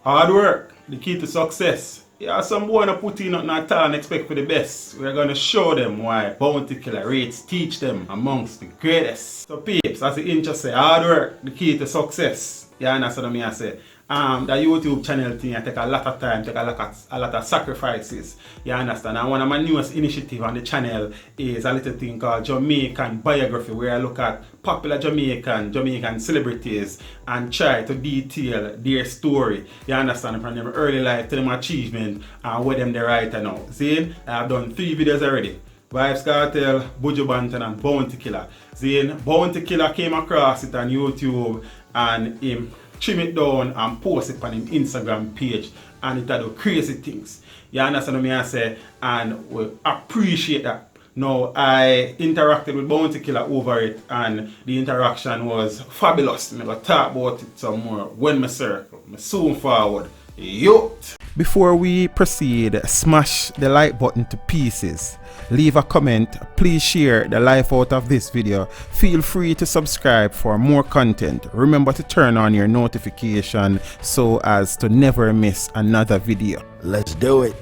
Hard work, the key to success. Yeah, some boy not put in nothing at all and expect for the best. We're gonna show them why Bounty Killer rates teach them amongst the greatest. So peeps, as the intro say, hard work, the key to success. You understand what I say? The YouTube channel thing I take a lot of time, take a lot of sacrifices. You understand? And one of my newest initiatives on the channel is a little thing called Jamaican Biography, where I look at popular Jamaican celebrities and try to detail their story. You understand? From their early life to their achievement and where them they right now. See? I've done 3 videos already. Vybz Kartel, Buju Banton and Bounty Killer. See? Bounty Killer came across it on YouTube and him trim it down and post it on his Instagram page, and it do crazy things. You understand what I say? And we appreciate that. Now I interacted with Bounty Killer over it, and the interaction was fabulous. I'm gonna talk about it some more when I circle. I soon forward. Yo! Before we proceed, smash the like button to pieces. Leave a comment, please share the life out of this video. Feel free to subscribe for more content. Remember to turn on your notification so as to never miss another video. Let's do it.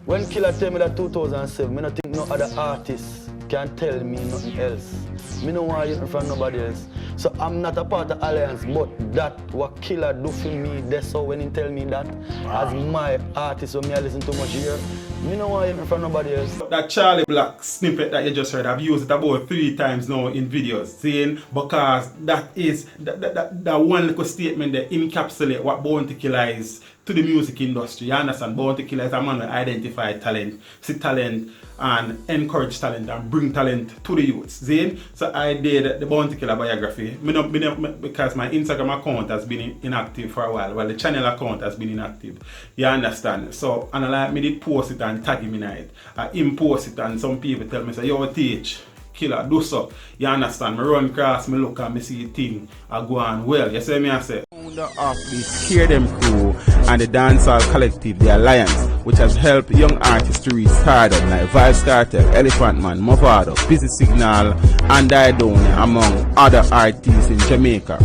When Killer tell me that 2007, I don't think no other artist can tell me nothing else. I don't want you from nobody else. So I'm not a part of Alliance, but that what Killer do for me, that's so when he tell me that, as my artist, when I listen too much here, I don't want you from nobody else. That Charlie Black snippet that you just heard, I've used it about 3 times now in videos, saying because that is that one little statement that encapsulates what Bounty Killer is to the music industry. You understand? Bounty Killer is a man who identify talent, see talent, and encourage talent and bring talent to the youths. See? So I did the Bounty Killer biography. Because my Instagram account has been inactive for a while. Well, the channel account has been inactive. You understand? So, and like me did post it and tag him in it. I post it and some people tell me, say, yo, teach. Killer, do so. You understand? Me run across, me look and me see thing I go on well. You see me I say? Founder of the Scare Them crew and the dancehall collective, The Alliance, which has helped young artists to reach stardom like Vybz Kartel, Elephant Man, Movado, Busy Signal, and Idone, among other artists in Jamaica.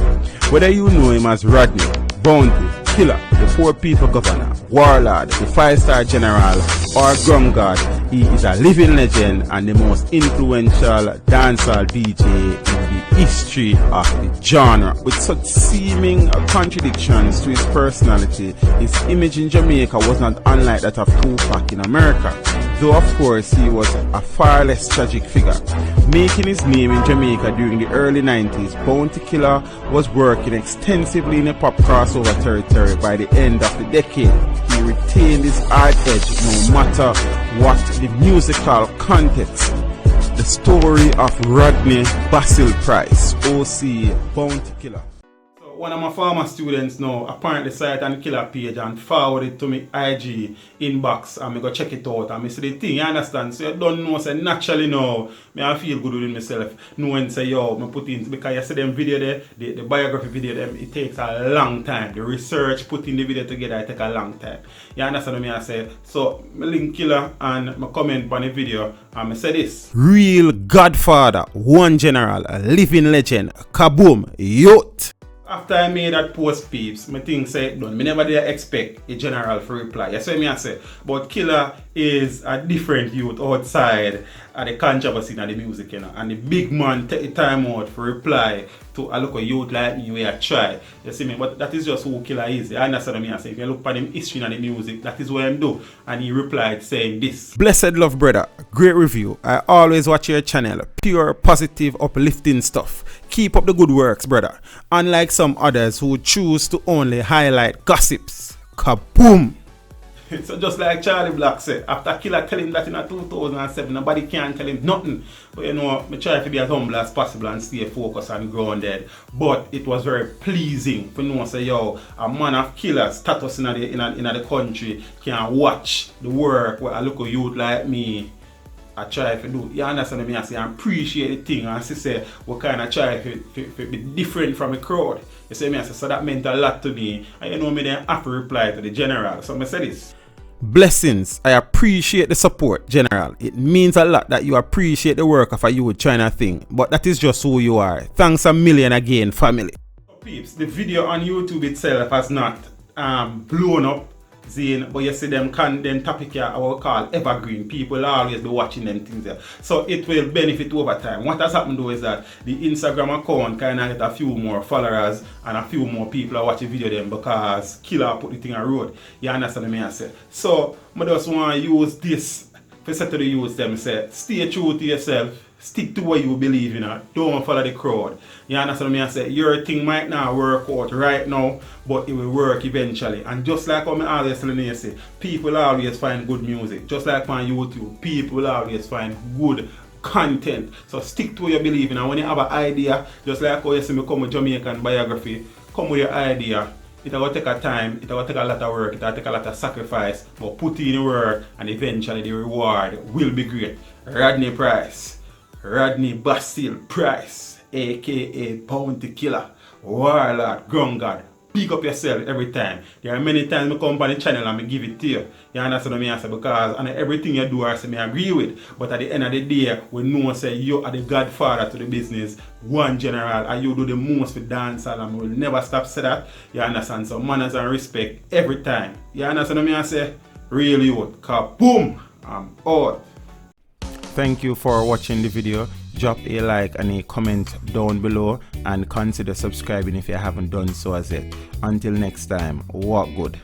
Whether you know him as Rodney, Bounty, Killer, the 4 People Governor, Warlord, the 5-star General, or Grum God, he is a living legend and the most influential dancehall DJ in the history of the genre. With such seeming contradictions to his personality, his image in Jamaica was not unlike that of Tupac in America, though of course he was a far less tragic figure. Making his name in Jamaica during the early 90s, Bounty Killer was working extensively in the pop crossover territory. By the end of the decade, he retained his hard edge no matter what the musical context. The story of Rodney Basil Price, OC Bounty Killer. So one of my former students now apparently saw it on the Killer page and forwarded it to me IG inbox, and I go check it out and I see the thing, you understand? So you don't know, say naturally now, I feel good with myself, knowing say yo, I put in, because you see them video there, the biography video, it takes a long time. The research, putting the video together, it takes a long time. You understand what I say? So I link Killer and I comment on the video and I say this. Real Godfather, one general, a living legend, kaboom, youth. After I made that post, peeps, my thing said done. I never did expect a general for reply. You see me I say? But Killer is a different youth outside of the controversy in the music, you know. And the big man take the time out for reply to a local youth like me where I try. You see me? But that is just who Killer is. You understand what I say? If you look at him history in the music, that is what I do. And he replied saying this. Blessed love, brother. Great review. I always watch your channel. Pure, positive, uplifting stuff. Keep up the good works, brother. Unlike some others who choose to only highlight gossips. Kaboom! So just like Charlie Black said, after Killer tell him that in 2007, nobody can tell him nothing. But you know, I try to be as humble as possible and stay focused and grounded. But it was very pleasing for know say yo, a man of Killer status in the country can watch the work where a local youth like me I try to do. You understand me? I say I appreciate the thing and I say we kind of try to be different from the crowd. You see me? I say so that meant a lot to me. And you know me then have to reply to the general. So I say this. Blessings. I appreciate the support, General. It means a lot that you appreciate the work of a youth trying to thing. But that is just who you are. Thanks a million again, family. Peeps, the video on YouTube itself has not blown up, Zane, but you see them topic here, I will call evergreen. People always be watching them things there. So it will benefit over time. What has happened though is that the Instagram account kind of get a few more followers and a few more people are watching video them because Killer put the thing on road. You understand what I say? So I just want to use this to say to the youth them, say, stay true to yourself. Stick to what you believe in. Don't follow the crowd. You understand me? I say your thing might not work out right now, but it will work eventually. And just like what I always tell you, say, people always find good music. Just like on YouTube, people always find good content. So stick to what you believe in. And when you have an idea, just like how you see me come with Jamaican Biography, come with your idea. It will take a time, it will take a lot of work, it will take a lot of sacrifice, but put in the work and eventually the reward will be great. Rodney Bastille Price, aka Bounty Killer, Warlord, Ground God. Pick up yourself every time. There are many times I come on the channel and I give it to you. You understand what I say? Because and everything you do I say I agree with. But at the end of the day, we know say you are the godfather to the business, one general, and you do the most for dancehall and we will never stop say that. You understand? So manners and respect every time. You understand what I say? Real youth. Kaboom! I'm out. Thank you for watching the video. Drop a like and a comment down below and consider subscribing if you haven't done so as yet. Until next time, walk good.